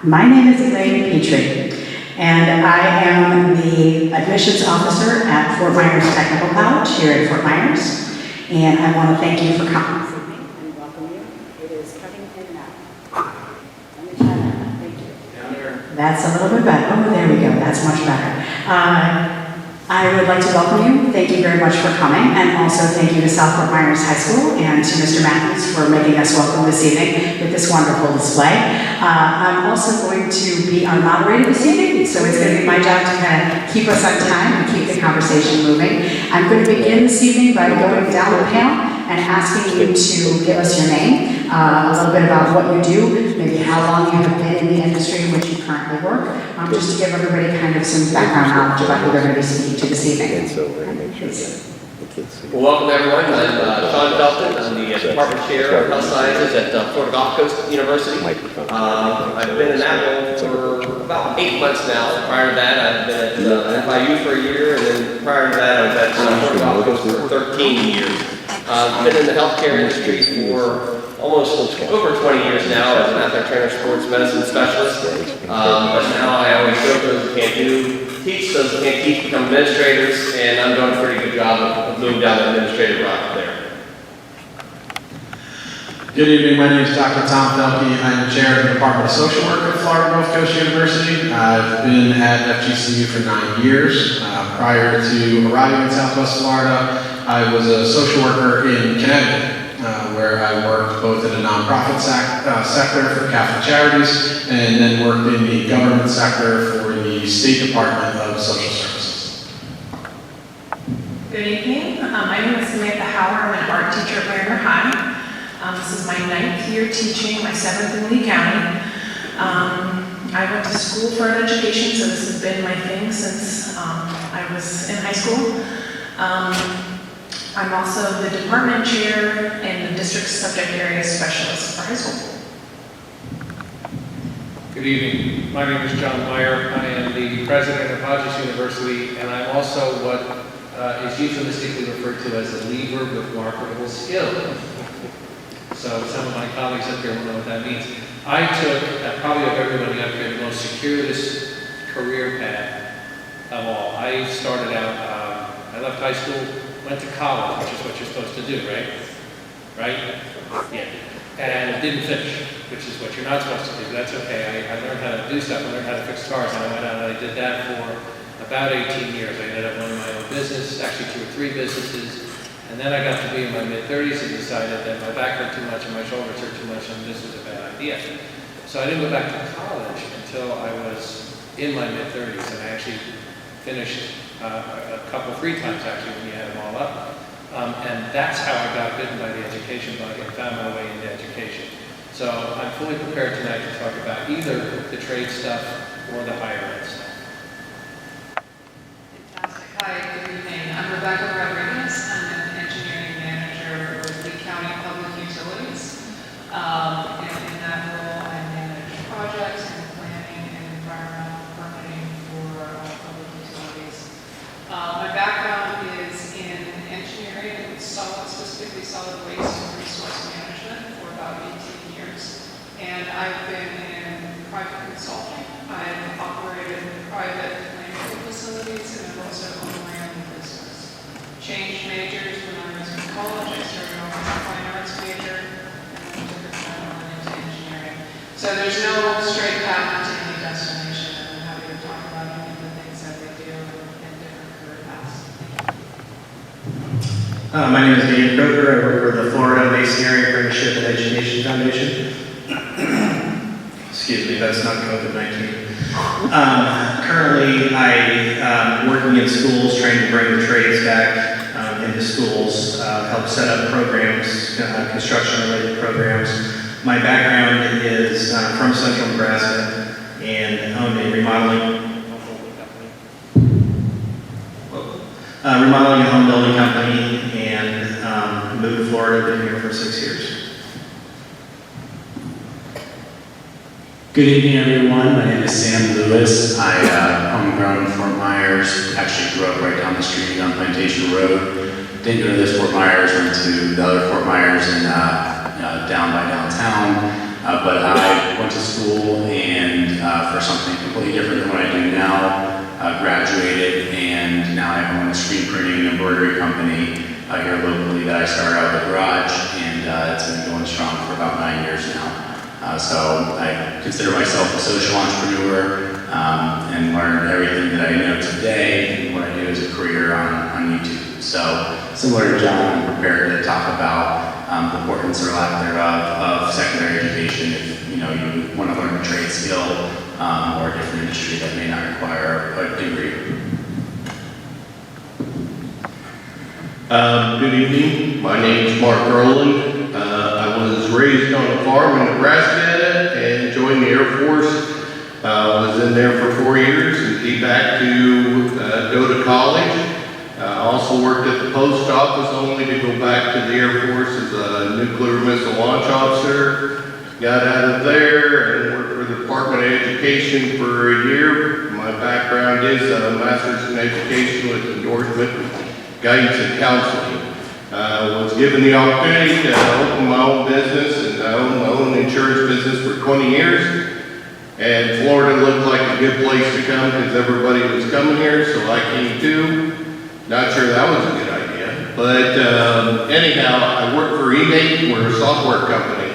My name is Elaine Petrie, and I am the admissions officer at Fort Myers Technical College here in Fort Myers. And I want to thank you for coming this evening and welcome you. It is cutting in and out. Let me try that. Thank you. Down here. That's a little bit better. Oh, there we go. That's much better. I would like to welcome you. Thank you very much for coming, and also thank you to South Fort Myers High School and to Mr. Matthews for making us welcome this evening with this wonderful display. I'm also going to be our moderator this evening, so it's going to be my job to kind of keep us on time and keep the conversation moving. I'm going to begin this evening by going down the panel and asking you to give us your name, a little bit about what you do, maybe how long you have been in the industry in which you currently work, just to give everybody kind of some background knowledge about who they're going to be speaking to this evening. Well, welcome everyone. I'm Sean Felton. I'm the Department Chair of Health Sciences at Florida Gulf Coast University. I've been in that role for about 8 months now. Prior to that, I've been at FIU for a year, and then prior to that, I was at Florida Gulf Coast for 13 years. I've been in the healthcare industry for almost over 20 years now as an athletic trainer, sports medicine specialist. But now I always show those who can't teach those who can't teach, become administrators, and I'm doing a pretty good job of moving down the administrative route there. Good evening, my name is Dr. Tom Felke. I'm the chair of the Department of Social Work at Florida Gulf Coast University. I've been at FGCU for 9 years. Prior to arriving in Southwest Florida, I was a social worker in Connecticut, where I worked both in a nonprofit sector for Catholic charities, and then worked in the government sector for the State Department of Social Services. Good evening. My name is Samantha Hauer. I'm an art teacher at Mariner High. This is my 9th year teaching, my 7th in Lee County. I went to school for art education, so this has been my thing since I was in high school. I'm also the department chair and the district subject area specialist for high school. Good evening. My name is John Meyer. I am the president of Hodges University, and I'm also what is euphemistically referred to as a leaver with marketable skill. So some of my colleagues up here will know what that means. I took, probably of everybody up here, the most circuitous career path of all. I started out, I left high school, went to college, which is what you're supposed to do, right? Right? Yeah. And didn't finish, which is what you're not supposed to do. That's okay. I learned how to do stuff. I learned how to fix cars, and I went out and I did that for about 18 years. I ended up running my own business, actually 2 or 3 businesses. And then I got to be in my mid-30s and decided that my back hurt too much and my shoulders hurt too much and this was a bad idea. So I didn't go back to college until I was in my mid-30s, and I actually finished a couple, 3 times actually when you add them all up. And that's how I got bitten by the education bug and found my way into education. So I'm fully prepared tonight to talk about either the trade stuff or the higher ed stuff. Fantastic. Hi, good evening. I'm Rebecca Rodriguez. I'm an engineering manager with Lee County Public Utilities. And in that role, I manage projects and planning and environmental permitting for public utilities. My background is in engineering, specifically solid waste and resource management for about 18 years. And I've been in private consulting. I've operated private landfill facilities, and I've also owned my own business. Changed majors when I was in college. I started off as a fine arts major, and then took a time on into engineering. So there's no straight path to any destination, and I'm happy to talk about any of the things that we do in different career paths. My name is Dan Kroger. I work for the Florida Masonry Apprenticeship and Education Foundation. Excuse me, that's not COVID-19. Currently, I'm working in schools, trying to bring the trades back into schools, help set up programs, construction-related programs. My background is from Central Nebraska and owned a remodeling and home building company, and moved to Florida. Been here for 6 years. Good evening, everyone. My name is Sam Lewis. I homegrown in Fort Myers. Actually grew up right down the street on Plantation Road. Didn't go to this Fort Myers, went to the other Fort Myers and down by downtown. But I went to school and for something completely different than what I do now. Graduated, and now I own a screen printing and embroidery company here locally that I started out of the garage, and it's been going strong for about 9 years now. So I consider myself a social entrepreneur and learned everything that I know today and what I do as a career on YouTube. So similar to John, I'm prepared to talk about the importance or lack thereof of secondary education if you want to learn a trade skill or a different industry that may not require a degree. Good evening. My name is Mark Rowland. I was raised on a farm in Nebraska and joined the Air Force. Was in there for 4 years and came back to go to college. Also worked at the post office only to go back to the Air Force as a nuclear missile launch officer. Got out of there and worked for the Department of Education for a year. My background is a master's in education with endorsement, guidance and counseling. Was given the opportunity to open my own business, and I own my own insurance business for 20 years. And Florida looked like a good place to come because everybody was coming here, so I came too. Not sure that was a good idea, but anyhow, I work for eMate. We're a software company.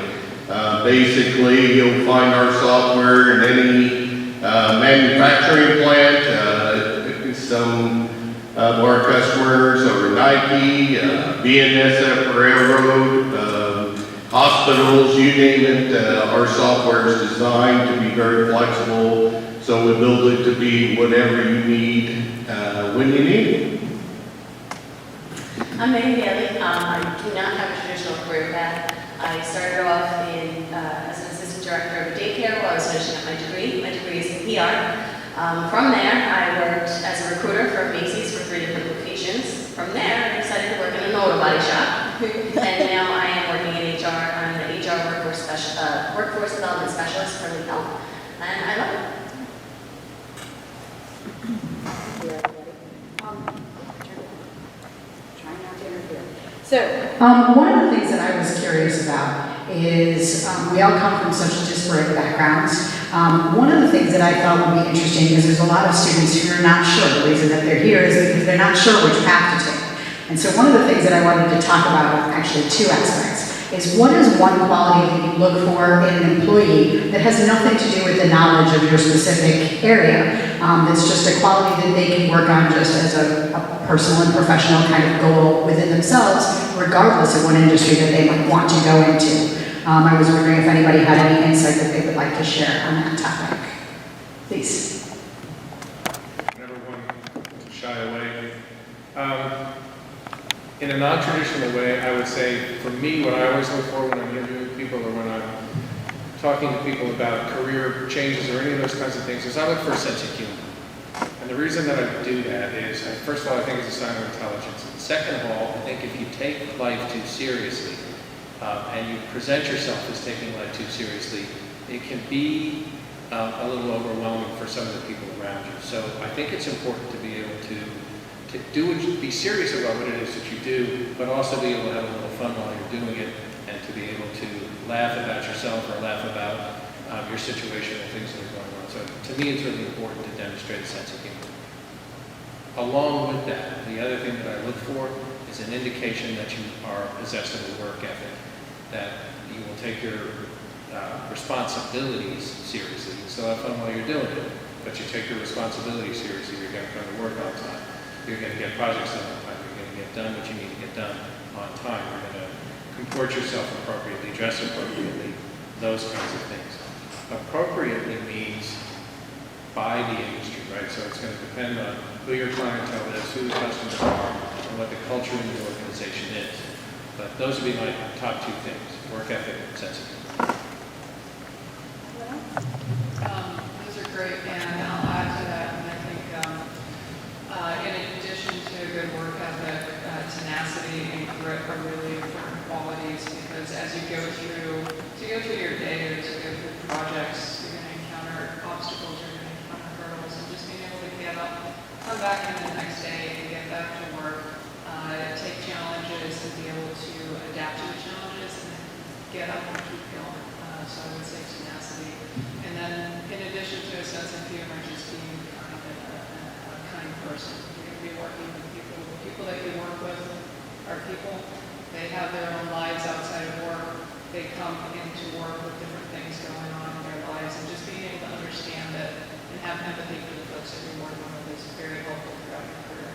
Basically, you'll find our software in any manufacturing plant. Some of our customers are Nike, BNSF Railroad, hospitals, you name it. Our software is designed to be very flexible, so we build it to be whatever you need when you need it. I'm Megan Bailey. I do not have a traditional career path. I started off as an assistant director of a daycare while I was finishing up my degree. My degree is in PR. From there, I worked as a recruiter for Macy's for 3 different locations. From there, I decided to work in an auto body shop. And now I am working in HR. I'm the HR workforce development specialist for Lee Health. And I love it. So, one of the things that I was curious about is we all come from such disparate backgrounds. One of the things that I thought would be interesting is there's a lot of students who are not sure. The reason that they're here is because they're not sure which path to take. And so one of the things that I wanted to talk about, actually 2 aspects, is what is one quality that you look for in an employee that has nothing to do with the knowledge of your specific area. It's just a quality that they can work on just as a personal and professional kind of goal within themselves, regardless of what industry that they might want to go into. I was wondering if anybody had any insight that they would like to share on that topic. Please. Never one to shy away. In a non-traditional way, I would say, for me, what I always look for when I'm interviewing people or when I'm talking to people about career changes or any of those kinds of things is I look for a sense of humor. And the reason that I do that is, first of all, I think it's a sign of intelligence. And second of all, I think if you take life too seriously and you present yourself as taking life too seriously, it can be a little overwhelming for some of the people around you. So I think it's important to be able to be serious about what it is that you do, but also be able to have a little fun while you're doing it, and to be able to laugh about yourself or laugh about your situation and things that are going on. So to me, it's really important to demonstrate a sense of humor. Along with that, the other thing that I look for is an indication that you are possessed of a work ethic, that you will take your responsibilities seriously. You still have fun while you're doing it, but you take your responsibilities seriously. You're going to come to work on time. You're going to get projects done on time. You're going to get done what you need to get done on time. You're going to comport yourself appropriately, dress appropriately, those kinds of things. Appropriately means by the industry, right? So it's going to depend on who your clientele is, who the customers are, and what the culture in the organization is. But those would be my top 2 things: work ethic and sense of humor. Those are great, and I'll add to that, and I think in addition to good work ethic, tenacity and grit are really important qualities, because as you go through your day or to go through projects, you're going to encounter obstacles, you're going to encounter hurdles, and just being able to get up, come back in the next day and get back to work, take challenges and be able to adapt to the challenges and get up and keep going. So I would say tenacity. And then in addition to a sense sense of humor, just being kind and a kind person. You're going to be working with people. The people that you work with are people. They have their own lives outside of work. They come into work with different things going on in their lives, and just being able to understand that and have empathy for the folks that you're working with is very helpful throughout your career.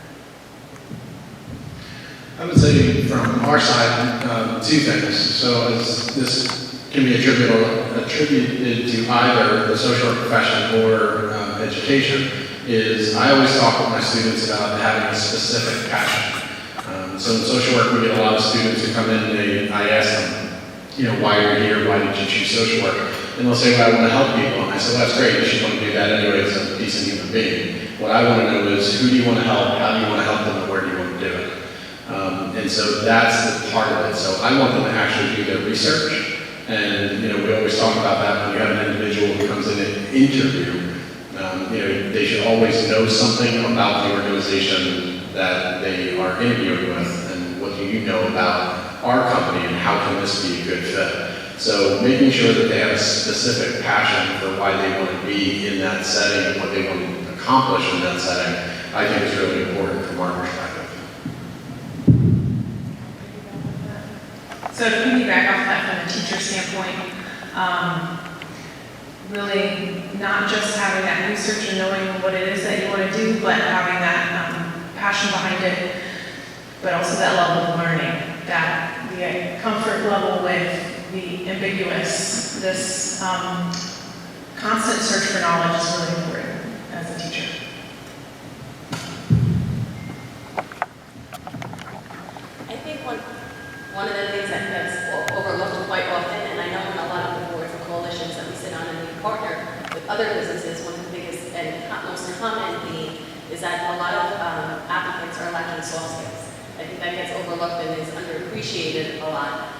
I would say from our side, two things. So as this can be attributed to either the social work profession or education, is I always talk with my students about having a specific passion. So in social work, we get a lot of students who come in and I ask them, why are you here? Why did you choose social work? And they'll say, well, I want to help people. And I say, well, that's great. You should want to do that anyway as a decent human being. What I want to know is who do you want to help? How do you want to help them? And where do you want to do it? And so that's the part of it. So I want them to actually do their research. And, we always talk about that when you have an individual who comes in and interview. They should always know something about the organization that they are interviewing with. And what do you know about our company and how can this be a good fit? So making sure that they have a specific passion for why they want to be in that setting and what they want to accomplish in that setting, I think is really important from our perspective. So to piggyback off that from a teacher standpoint, really not just having that research and knowing what it is that you want to do, but having that passion behind it, but also that level of learning, that the comfort level with the ambiguous, this constant search for knowledge is really important as a teacher. I think one of the things that's overlooked quite often, and I know in a lot of the boards and coalitions that we sit on and we partner with other businesses, one of the biggest and most common theme is that a lot of applicants are lacking soft skills. I think that gets overlooked and is underappreciated a lot.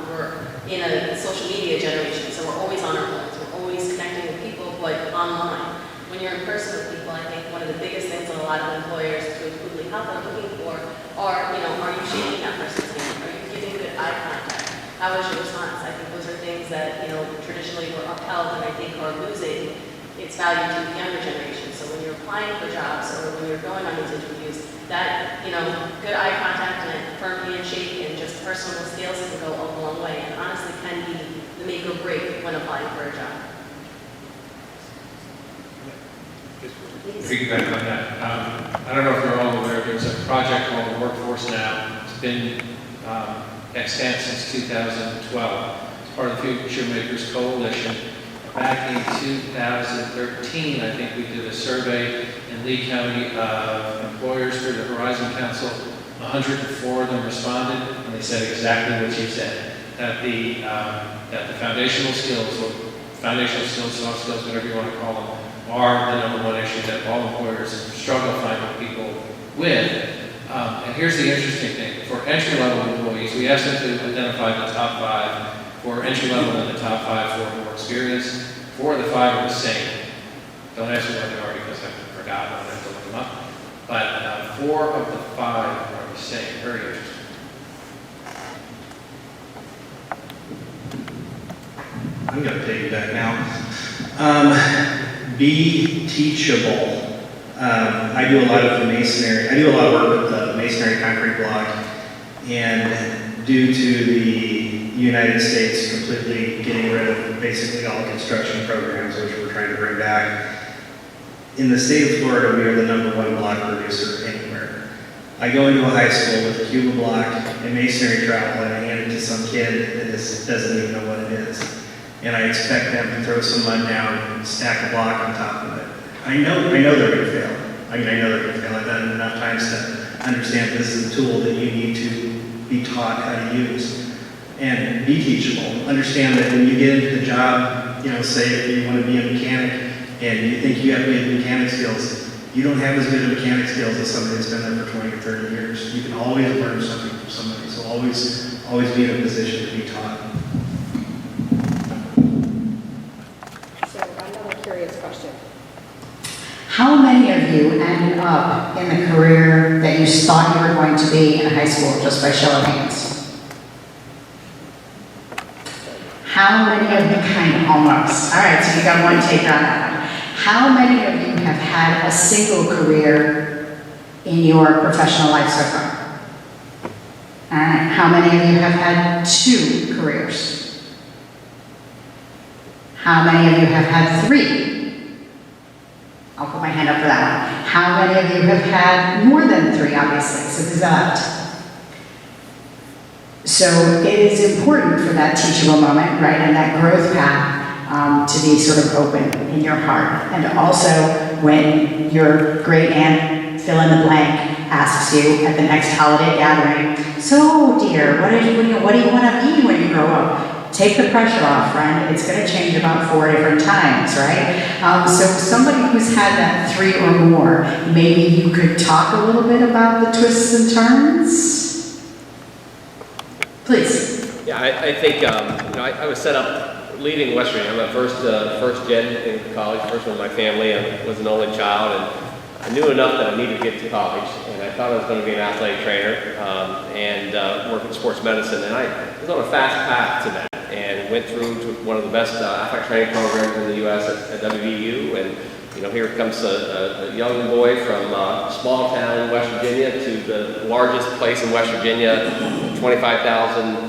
We're in a social media generation, so we're always on our phones, we're always connecting with people, but online. When you're in person with people, I think one of the biggest things that a lot of employers to include help are looking for are, are you shaking that person's hand? Are you giving good eye contact? How is your response? I think those are things that, traditionally were upheld and I think are losing its value to the younger generation. So when you're applying for jobs or when you're going on these interviews, that, good eye contact and a firm handshake and just personal skills can go a long way and honestly can be the make or break when applying for a job. Piggyback on that. I don't know if you're all aware, there's a project called the Workforce Now. It's been extant since 2012. It's part of the FutureMakers Coalition. Back in 2013, I think we did a survey in Lee County of employers for the Horizon Council. 104 of them responded, and they said exactly what you said, that the foundational skills, soft skills, whatever you want to call them, are the number one issue that all employers struggle finding people with. And here's the interesting thing. For entry-level employees, we asked them to identify the top 5 for entry-level and the top 5 for more experience. 4 of the 5 are the same. Don't ask me what they are because I forgot. I have to look them up. But 4 of the 5 are the same. Very interesting. I'm going to take you back now. Be teachable. I do a lot of the masonry. I do a lot of work with the masonry concrete block, and due to the United States completely getting rid of basically all construction programs, which we're trying to bring back, in the state of Florida, we are the #1 block producer anywhere. I go into a high school with a Cuba block and masonry trowel, and I hand it to some kid that doesn't even know what it is. And I expect them to throw some mud down and stack a block on top of it. I know they're going to fail. I know they're going to fail. I've done it enough times to understand this is a tool that you need to be taught how to use. And be teachable. Understand that when you get into the job, say if you want to be a mechanic and you think you have good mechanic skills, you don't have as good mechanic skills as somebody that's been there for 20 or 30 years. You can always learn something from somebody. So always be in a position to be taught. How many of you ended up in the career that you thought you were going to be in high school, just by show of hands? How many of you kind of almost? All right, so you got one take on that one. How many of you have had a single career in your professional life so far? All right, how many of you have had 2 careers? How many of you have had 3? I'll put my hand up for that one. How many of you have had more than 3, obviously? So who's that? So it is important for that teachable moment, right, and that growth path to be sort of open in your heart. And also when your great aunt, fill in the blank, asks you at the next holiday gathering, so dear, what do you want to be when you grow up? Take the pressure off, friend. It's going to change about 4 different times, right? So somebody who's had that 3 or more, maybe you could talk a little bit about the twists and turns? Please. Yeah, I think, I was set up leaving West Virginia. I'm a first gen in college, first one in my family. I was an only child, and I knew enough that I needed to get to college, and I thought I was going to be an athletic trainer and work in sports medicine. And I was on a fast path to that, and went through to one of the best athletic training programs in the U.S. at WVU. And here comes a young boy from a small town in West Virginia to the largest place in West Virginia, 25,000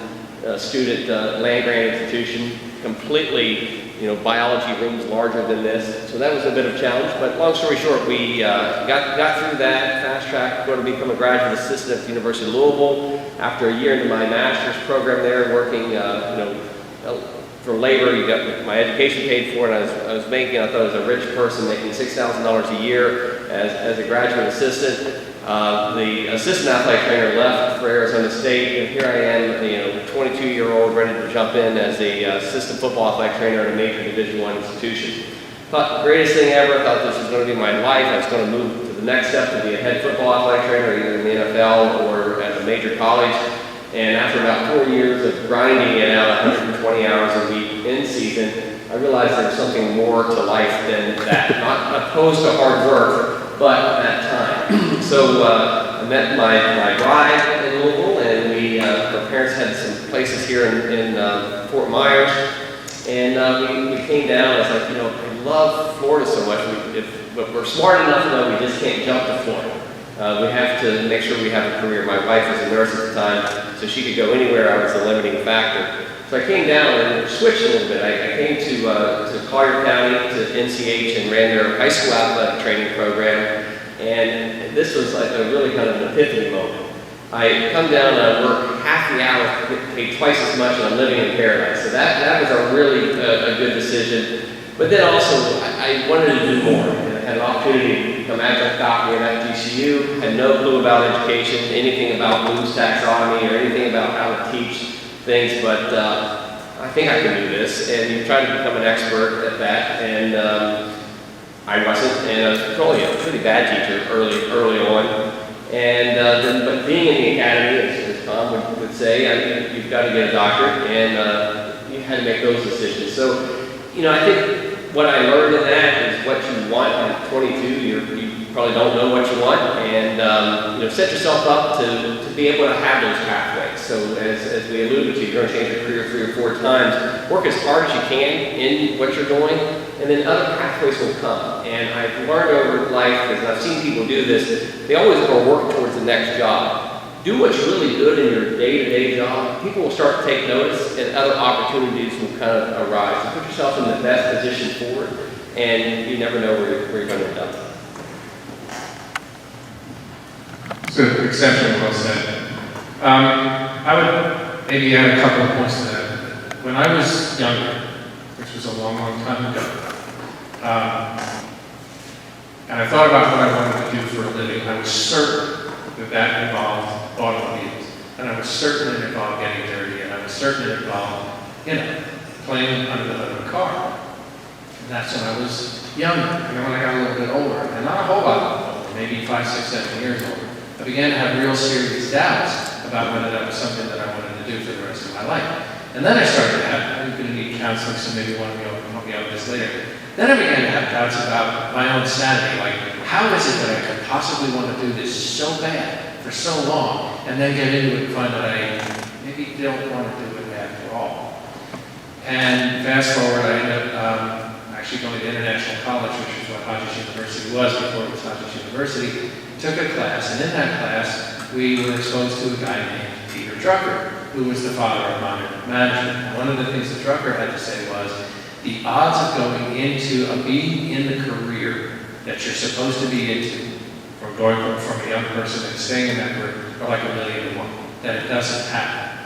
student land-grant institution, completely, biology rooms larger than this. So that was a bit of a challenge, but long story short, we got through that, fast track, going to become a graduate assistant at the University of Louisville. After a year into my master's program there, working, for labor, you got my education paid for, and I was making, I thought I was a rich person making $6,000 a year as a graduate assistant. The assistant athletic trainer left for Arizona State, and here I am, 22-year-old, ready to jump in as the assistant football athletic trainer at a major Division I institution. Thought the greatest thing ever, thought this was going to be my life. I was going to move to the next step to be a head football athletic trainer, either in the NFL or at a major college. And after about 4 years of grinding it out 120 hours a week in season, I realized there was something more to life than that. Not opposed to hard work, but that time. So I met my bride in Louisville, and our parents had some places here in Fort Myers, and we came down. I was like, I love Florida so much, but we're smart enough to know we just can't jump to Florida. We have to make sure we have a career. My wife was a nurse at the time, so she could go anywhere. I was the limiting factor. So I came down and switched a little bit. I came to Collier County, to NCH, and ran their high school athletic training program. And this was like a really kind of an epiphany moment. I come down and I work half the hour, get paid twice as much, and I'm living in paradise. So that was a really a good decision. But then also, I wanted to do more. And I had an opportunity to become adjunct faculty at GCU, had no clue about education, anything about Bloom's taxonomy, or anything about how to teach things, but I think I can do this. And you try to become an expert at that, and I wasn't, and I was probably a pretty bad teacher early on. And but being in the academy, as Tom would say, you've got to get a doctorate, and you had to make those decisions. So, I think what I learned in that is what you want. At 22, you probably don't know what you want, and set yourself up to be able to have those pathways. So as we alluded to, you're going to change your career 3 or 4 times. Work as hard as you can in what you're doing, and then other pathways will come. And I've learned over life, because I've seen people do this, they always go work towards the next job. Do what's really good in your day-to-day job. People will start to take notice, and other opportunities will kind of arise. So put yourself in the best position forward, and you never know where you're going to end up. So, exceptionally well said. I would maybe add a couple of points to that. When I was younger, which was a long, long time ago, and I thought about what I wanted to do for a living, I was certain that involved automobiles. And I was certain it involved getting dirty, and I was certain it involved, playing under the hood of a car. And that's when I was younger. And then when I got a little bit older, and not a whole lot older, maybe 5, 6, 7 years older, I began to have real serious doubts about whether that was something that I wanted to do for the rest of my life. And then I started to have, I'm going to need counseling, so maybe one of you will help me out with this later. Then I began to have doubts about my own sanity, like, how is it that I could possibly want to do this so bad for so long, and then get into it and find that I maybe don't want to do it after all. And fast forward, I actually going to international college, which is what Hodges University was before it was Hodges University, took a class, and in that class, we were exposed to a guy named Peter Drucker, who was the father of modern management. And one of the things that Drucker had to say was, the odds of going into being in the career that you're supposed to be into, from going from a young person and staying in that career, are like 1,000,000 to 1, that it doesn't happen.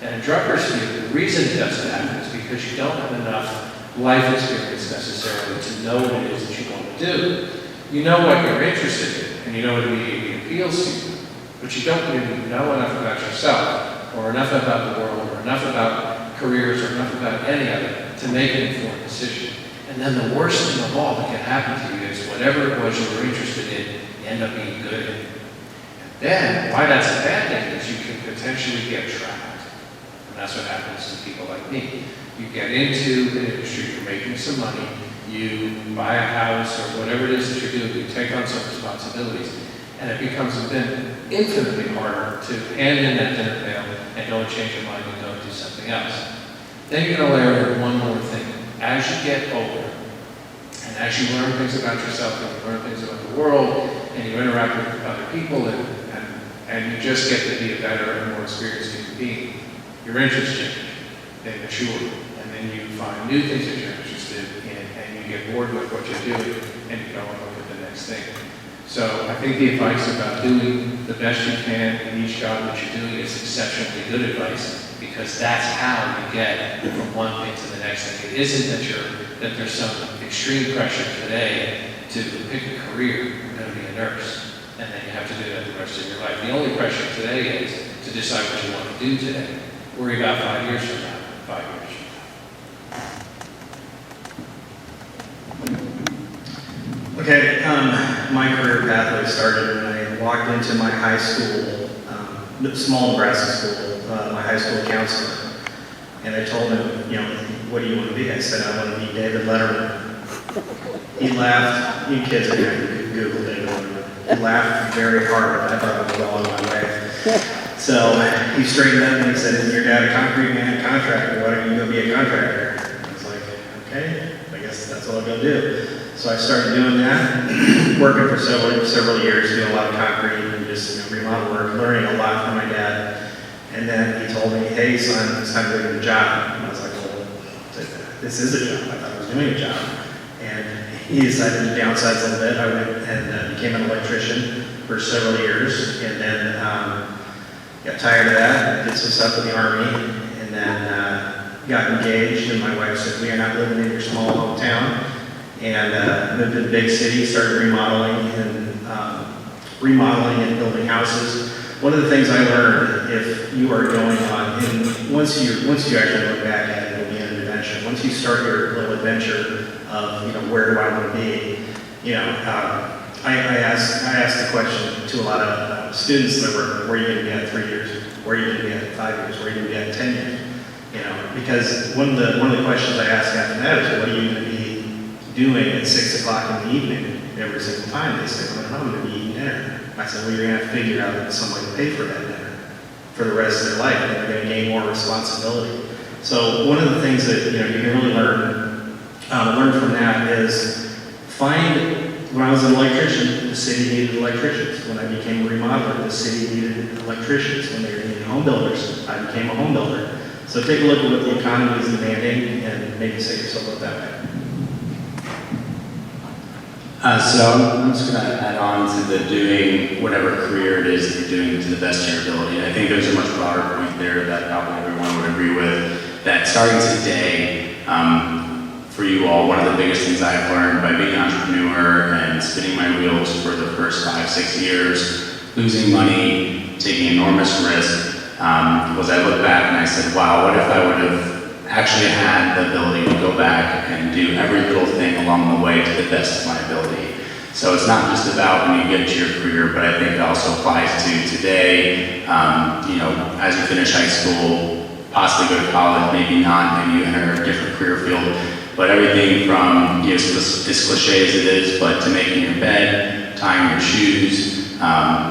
And in Drucker's view, the reason it doesn't happen is because you don't have enough life experience necessarily to know what it is that you're going to do. You know what you're interested in, and you know what immediately appeals to you, but you don't really know enough about yourself, or enough about the world, or enough about careers, or enough about any of it to make an informed decision. And then the worst thing of all that can happen to you is whatever it was you were interested in, you end up being good at. And then, why that's a bad thing is you can potentially get trapped. And that's what happens to people like me. You get into an industry, you're making some money, you buy a house or whatever it is that you're doing, you take on some responsibilities, and it becomes then infinitely harder to hand in that dinner pail and go and change your mind and go and do something else. Then you're going to layer in one more thing. As you get older, and as you learn things about yourself, and you learn things about the world, and you interact with other people, and you just get to be a better and more experienced human being, your interests change, they mature, and then you find new things that you're interested in, and you get bored with what you're doing, and you go and look at the next thing. So I think the advice about doing the best you can in each job that you're doing is exceptionally good advice, because that's how you get from one thing to the next thing. It isn't that there's some extreme pressure today to pick a career. You're going to be a nurse, and then you have to do that the rest of your life. The only pressure today is to decide what you want to do today. Worry about 5 years from now, 5 years from now. Okay, my career pathway started when I walked into my high school, small Nebraska school, my high school counselor. And I told him, what do you want to be? I said, I want to be David Letterman. He laughed. You kids are going to Google David Letterman. He laughed very hard. I thought I was well on my way. So he straightened up and he said, isn't your dad a concrete man, contractor? Why don't you go be a contractor? I was like, okay, I guess that's what I'll go do. So I started doing that, working for several years, doing a lot of concrete and just remodel work, learning a lot from my dad. And then he told me, hey son, it's time to get a job. And I was like, well, this is a job. I thought I was doing a job. And he decided to downsize a little bit. I went and became an electrician for several years, and then got tired of that, did some stuff with the Army, and then got engaged, and my wife said, we are not living in your small hometown, and moved to the big city, started remodeling and building houses. One of the things I learned, if you are going on, and once you actually look back at it, it'll be an adventure. Once you start your little adventure of, where do I want to be, I asked the question to a lot of students that were, where are you going to be at 3 years? Where are you going to be at 5 years? Where are you going to be at 10 years? Because one of the questions I ask after that is, what are you going to be doing at 6 o'clock in the evening every single time? They say, well, I'm going to be eating dinner. I said, well, you're going to have to figure out some way to pay for that dinner for the rest of their life, and they're going to gain more responsibility. So one of the things that you can really learn from that is when I was an electrician, the city needed electricians. When I became a remodeler, the city needed electricians. When they needed home builders, I became a home builder. So take a look at what the economy is demanding and maybe set yourself up that way. So I'm just going to add on to the doing whatever career it is that you're doing to the best of your ability. And I think there's a much broader point there that probably everyone would agree with, that starting today, for you all, one of the biggest things I've learned by being an entrepreneur and spinning my wheels for the first 5-6 years, losing money, taking enormous risk, was I looked back and I said, wow, what if I would have actually had the ability to go back and do every little thing along the way to the best of my ability. So it's not just about when you get to your career, but I think it also applies to today, as you finish high school, possibly go to college, maybe not, maybe you enter a different career field, but everything from, as cliche as it is, but to making your bed, tying your shoes,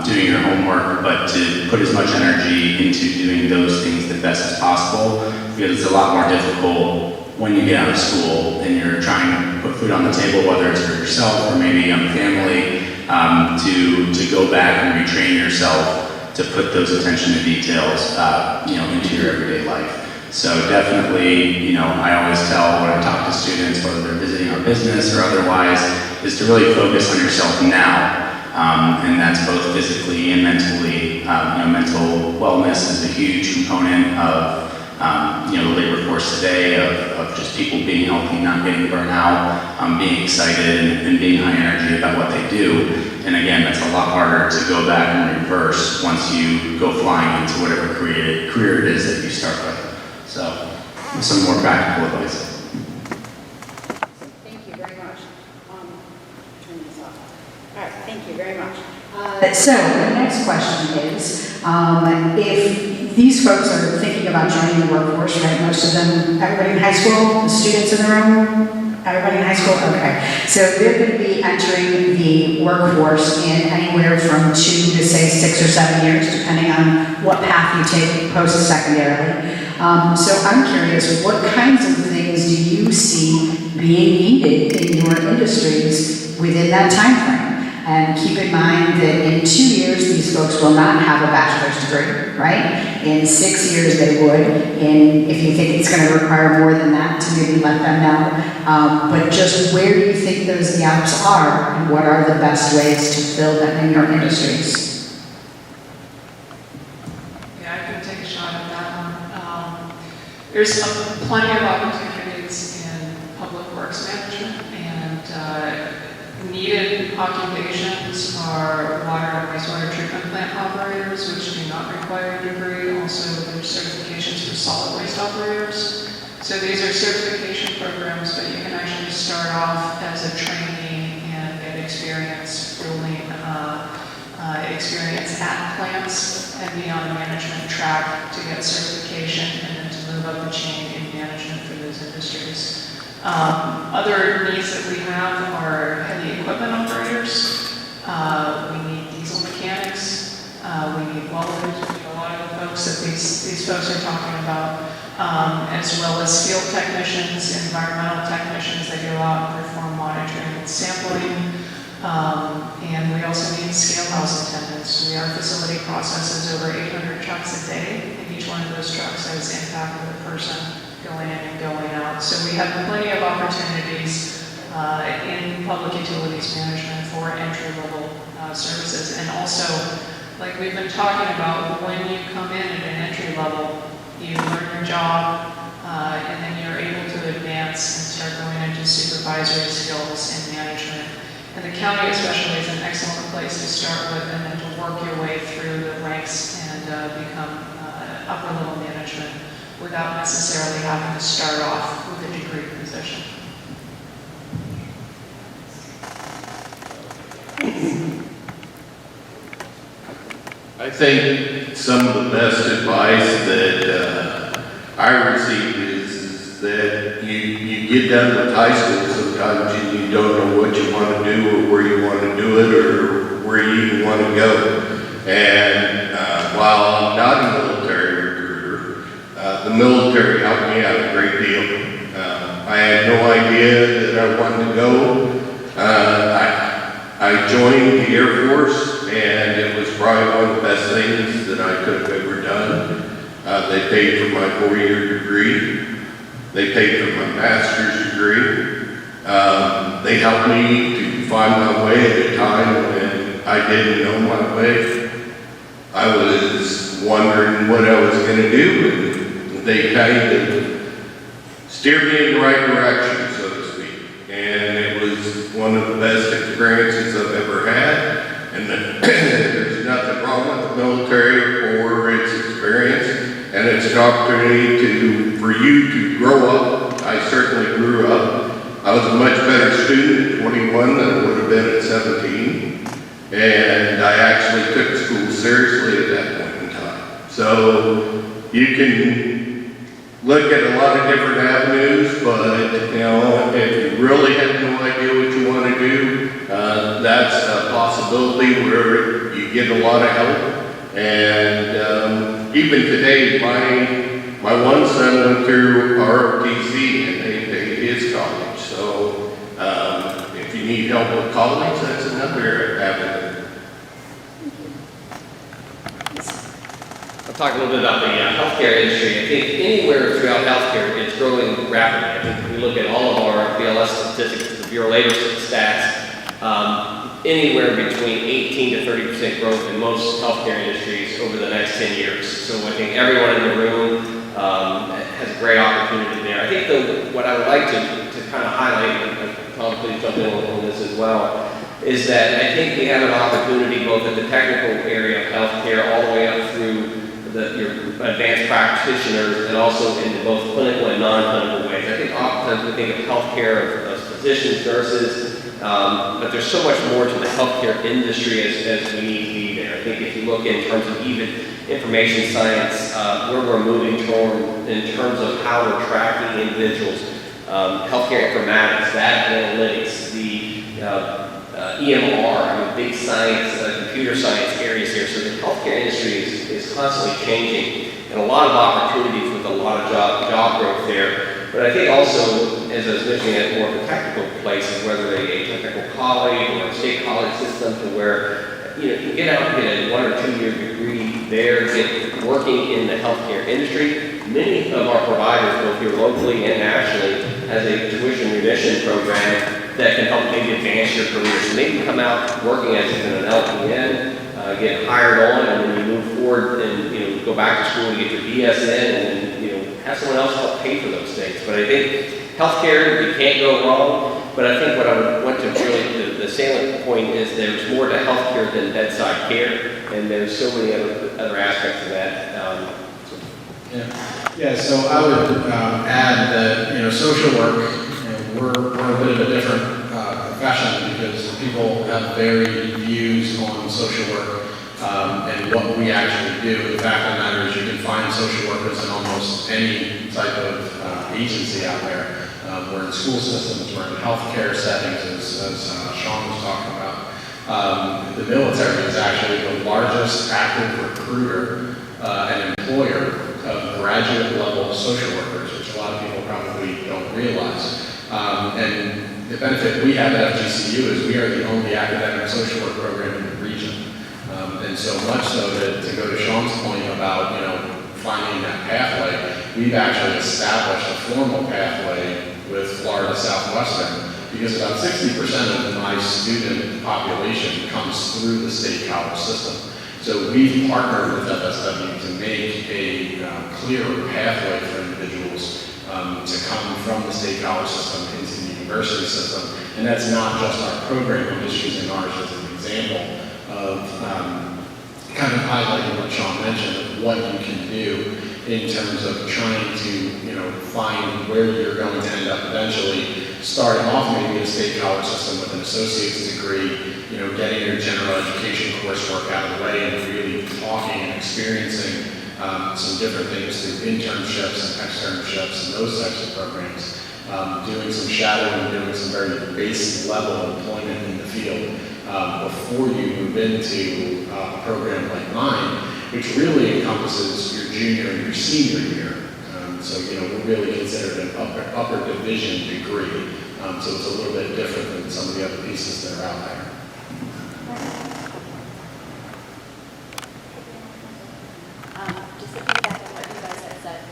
doing your homework, but to put as much energy into doing those things the best as possible, because it's a lot more difficult when you get out of school and you're trying to put food on the table, whether it's for yourself or maybe a young family, to go back and retrain yourself to put those attention to details, into your everyday life. So definitely, I always tell when I talk to students, whether they're visiting our business or otherwise, is to really focus on yourself now. And that's both physically and mentally. Mental wellness is a huge component of the labor force today, of just people being healthy, not getting burnt out, being excited and being high energy about what they do. And again, that's a lot harder to go back and reverse once you go flying into whatever career it is that you start with. So, some more practical advice. Thank you very much. Turn this off. All right, thank you very much. So the next question is, if these folks are thinking about joining the workforce, right, most of them, everybody in high school, the students in the room, everybody in high school, okay. So they're going to be entering the workforce in anywhere from 2 to say 6 or 7 years, depending on what path you take post-secondarily. So I'm curious, what kinds of things do you see being needed in your industries within that time frame? And keep in mind that in 2 years, these folks will not have a bachelor's degree, right? In 6 years, they would. And if you think it's going to require more than that, to maybe let them know. But just where do you think those gaps are, and what are the best ways to fill them in your industries? Yeah, I can take a shot at that one. There's plenty of opportunities in public works management, and needed occupations are water and wastewater treatment plant operators, which do not require a degree. Also, there's certifications for solid waste operators. So these are certification programs, but you can actually start off as a trainee and get experience building experience at plants and be on the management track to get certification and then to move up the chain in management for those industries. Other needs that we have are heavy equipment operators. We need diesel mechanics. We need welders. We need a lot of the folks that these folks are talking about, as well as field technicians, environmental technicians that go out and perform monitoring and sampling. And we also need scale house attendants. Our facility processes over 800 trucks a day, and each one of those trucks has impact with a person going in and going out. So we have plenty of opportunities in public utilities management for entry-level services. And also, like we've been talking about, when you come in at an entry level, you learn your job, and then you're able to advance and start going into supervisory skills and management. And the county especially is an excellent place to start with, and then to work your way through the ranks and become upper-level management without necessarily having to start off with a degree position. I think some of the best advice that I received is that you get done with high school sometimes and you don't know what you want to do or where you want to do it or where you even want to go. And while I'm not a military recruiter, the military helped me out a great deal. I had no idea that I wanted to go. I joined the Air Force, and it was probably one of the best things that I could have ever done. They paid for my 4-year degree. They paid for my master's degree. They helped me to find my way at a time when I didn't know my way. I was wondering what I was going to do, and they kind of steered me in the right direction, so to speak. And it was one of the best experiences I've ever had. And there's nothing wrong with the military or its experience. And it's an opportunity for you to grow up. I certainly grew up. I was a much better student at 21 than I would have been at 17. And I actually took school seriously at that point in time. So you can look at a lot of different avenues, but if you really have no idea what you want to do, that's a possibility where you get a lot of help. And even today, my one son went through ROTC, and they help with colleagues, that's another avenue. I'll talk a little bit about the healthcare industry. I think anywhere throughout healthcare, it's growing rapidly. I think if we look at all of our BLS statistics, the Bureau of Labor stats, anywhere between 18 to 30% growth in most healthcare industries over the next 10 years. So I think everyone in the room has a great opportunity there. I think what I would like to kind of highlight, and Tom, please jump in on this as well, is that I think we have an opportunity both at the technical area of healthcare all the way up through your advanced practitioners and also into both clinical and non-clinical ways. I think oftentimes we think of healthcare of physicians, nurses, but there's so much more to the healthcare industry as we need to be there. I think if you look in terms of even information science, where we're moving toward in terms of how we're tracking individuals, healthcare informatics, data analytics, the EMR, big science, computer science areas here. So the healthcare industry is constantly changing and a lot of opportunities with a lot of job growth there. But I think also, as I was mentioning, at more of a technical places, whether a technical college or a state college system, to where you can get out and get a 1 or 2 year degree there, get working in the healthcare industry. Many of our providers, both here locally and nationally, has a tuition remission program that can help maybe advance your career. So maybe come out working as an LPN, get hired on, and then you move forward and go back to school and get your BSN, and then have someone else help pay for those things. But I think healthcare, you can't go wrong. But I think what I would want to really, the salient point is there's more to healthcare than bedside care, and there's so many other aspects of that. Yeah, so I would add that, social work, we're a bit of a different profession because people have varied views on social work and what we actually do. The fact of the matter is you can find social workers in almost any type of agency out there. We're in school systems, we're in healthcare settings, as Sean was talking about. The military is actually the largest active recruiter and employer of graduate level social workers, which a lot of people probably don't realize. And the benefit we have at FGCU is we are the only academic social work program in the region. And so much so that, to go to Sean's point about, finding that pathway, we've actually established a formal pathway with Florida Southwestern, because about 60% of my student population comes through the state college system. So we've partnered with FSW to make a clearer pathway for individuals to come from the state college system into the university system. And that's not just our program, I'm just using ours as an example of kind of highlighting what Sean mentioned of what you can do in terms of trying to, find where you're going to end up eventually, starting off maybe in a state college system with an associate's degree, getting your general education coursework out of the way and really talking and experiencing some different things through internships and externships and those types of programs, doing some shadowing, doing some very basic level employment in the field before you move into a program like mine, which really encompasses your junior and your senior year. So, we're really considered an upper division degree. So it's a little bit different than some of the other pieces that are out there. Just to piggyback on what you guys had said,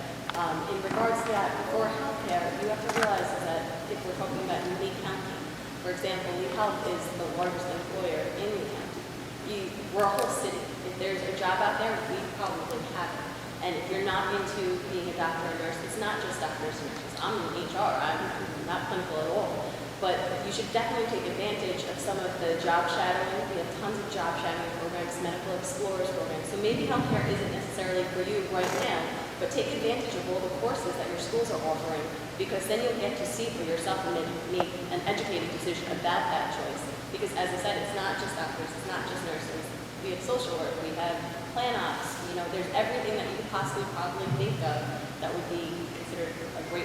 in regards to that, for healthcare, you have to realize is that if we're talking about Lee County, for example, Lee Health is the largest employer in Lee County. We're a whole city. If there's a job out there, we probably have it. And if you're not into being a doctor or nurse, it's not just doctors and nurses. I'm in HR, I'm not clinical at all. But you should definitely take advantage of some of the job shadowing. We have tons of job shadowing programs, medical explorers programs. So maybe healthcare isn't necessarily for you right now, but take advantage of all the courses that your schools are offering, because then you'll get to see for yourself and make an educated decision about that choice. Because as I said, it's not just doctors, it's not just nurses. We have social work, we have plan ops, there's everything that you could possibly probably think of that would be considered a great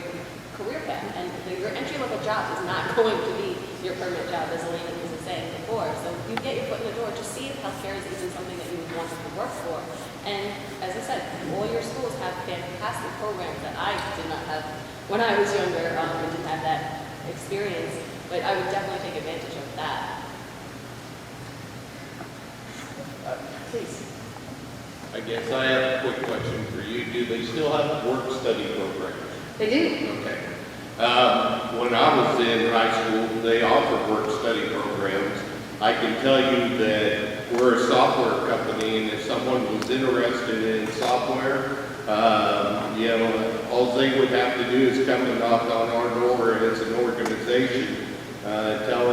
career path. And your entry-level job is not going to be your permanent job, as Elena was saying before. So you get your foot in the door, just see if healthcare is even something that you would want to work for. And as I said, all your schools have fantastic programs that I did not have when I was younger and didn't have that experience. but I would definitely take advantage of that. Please. I guess I have a quick question for you. Do they still have work-study programs? They do. Okay. When I was in high school, they offered work-study programs. I can tell you that we're a software company, and if someone was interested in software, you know, all they would have to do is come and knock on our door as an organization. Tell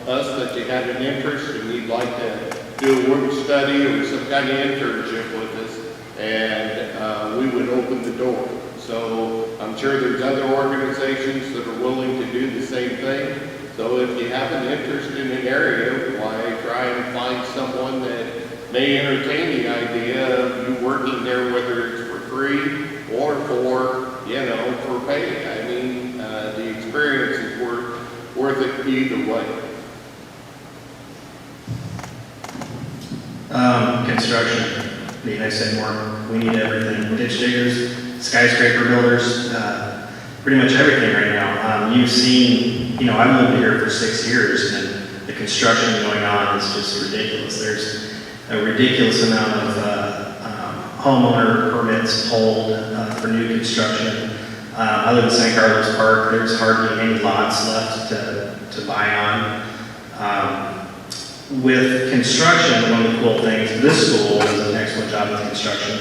us that you had an interest and you'd like to do a work study or some kind of internship with us, and we would open the door. So I'm sure there's other organizations that are willing to do the same thing. So if you have an interest in an area, why try and find someone that may entertain the idea of you working there, whether it's for free or for, you know, for pay. I mean, the experience is worth it either way. Construction, need I say more? We need everything. Ditch diggers, skyscraper builders, pretty much everything right now. You've seen, you know, I've lived here for 6 years, and the construction going on is just ridiculous. There's a ridiculous amount of homeowner permits pulled for new construction. I live in St. Carlos Park. There's hardly any lots left to buy on. With construction, one of the cool things, this school does an excellent job with construction.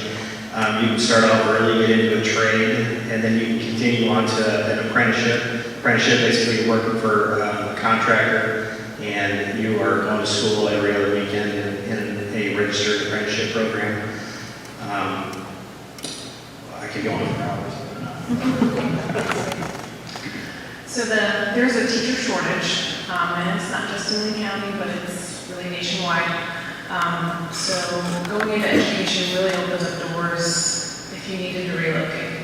You can start off early, get into a trade, and then you can continue on to an apprenticeship. Apprenticeship, basically you're working for a contractor, and you are going to school every other weekend in a registered apprenticeship program. I could go on for hours. So there's a teacher shortage, and it's not just in Lee County, but it's really nationwide. So going into education really opens up doors if you needed to relocate.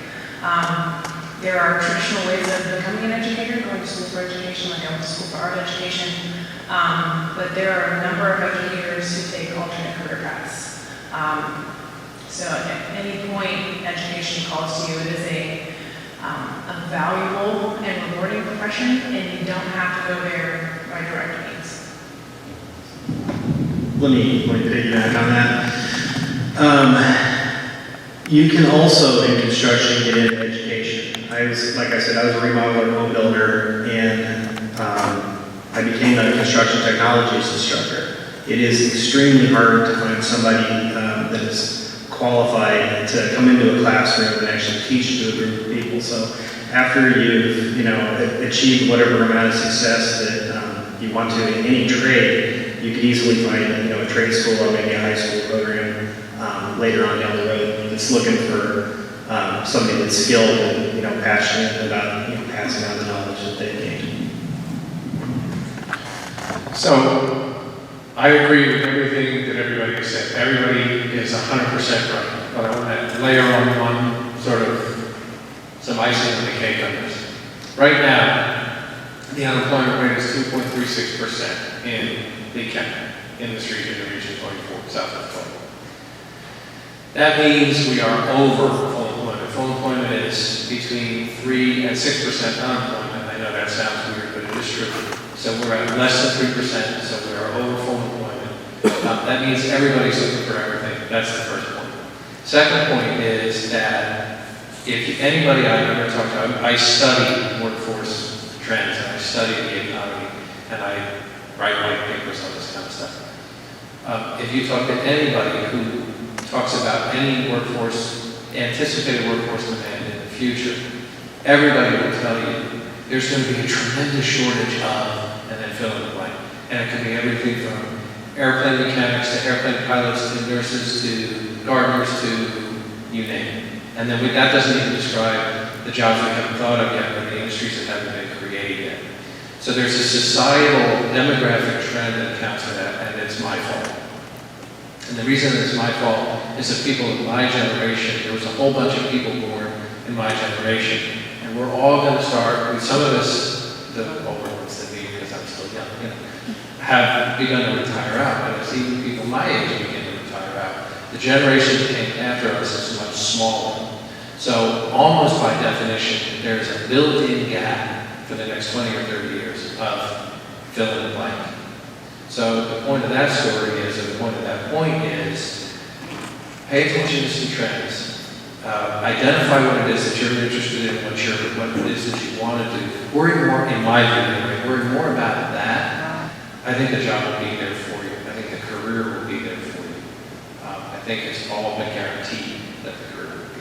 There are traditional ways of becoming an educator, going to school for education, like I went to school for art education, but there are a number of educators who take alternate career paths. So at any point, education calls to you. It is a valuable and rewarding profession, and you don't have to go there by direct means. Let me piggyback on that. You can also, in construction, get into education. Like I said, I was a remodeler, home builder, and I became a construction technologies instructor. It is extremely hard to find somebody that is qualified to come into a classroom and actually teach to a group of people. So after you've, achieved whatever amount of success that you want to in any trade, you could easily find, a trade school or maybe a high school program later on down the road that's looking for somebody that's skilled and, passionate about, passing on the knowledge that they've gained. So, I agree with everything that everybody has said. Everybody is 100% right. But I want to layer on one sort of some icing on the cake on this. Right now, the unemployment rate is 2.36% in Lee County, in this region, the region 24, Southwest Florida. That means we are over full employment. Full employment is between 3 and 6% unemployment. I know that sounds weird, but it is true. So we're at less than 3%, so we are over full employment. That means everybody's looking for everything. That's the first point. Second point is that if anybody I've ever talked to, I study workforce trends, and I study the economy, and I write white papers on this kind of stuff. If you talk to anybody who talks about any anticipated workforce demand in the future, everybody will tell you there's going to be a tremendous shortage of, and then fill in the blank. And it could be everything from airplane mechanics to airplane pilots to nurses to gardeners to you name it. And then that doesn't even describe the jobs we haven't thought of yet, or the industries that haven't been created yet. So there's a societal demographic trend that accounts for that, and it's my fault. And the reason it's my fault is that people of my generation, there was a whole bunch of people born in my generation, and we're all going to start, with some of us, the older ones than me, because I'm still young, have begun to retire out. And as even people my age begin to retire out, the generation that came after us is much smaller. So almost by definition, there's a built-in gap for the next 20 or 30 years of fill in the blank. So the point of that story is, or the point of that point is, pay attention to some trends. Identify what it is that you're interested in, what it is that you want to do. Worry more, in my view anyway, worry more about that. I think the job will be there for you. I think the career will be there for you. I think it's all but guaranteed that the career will be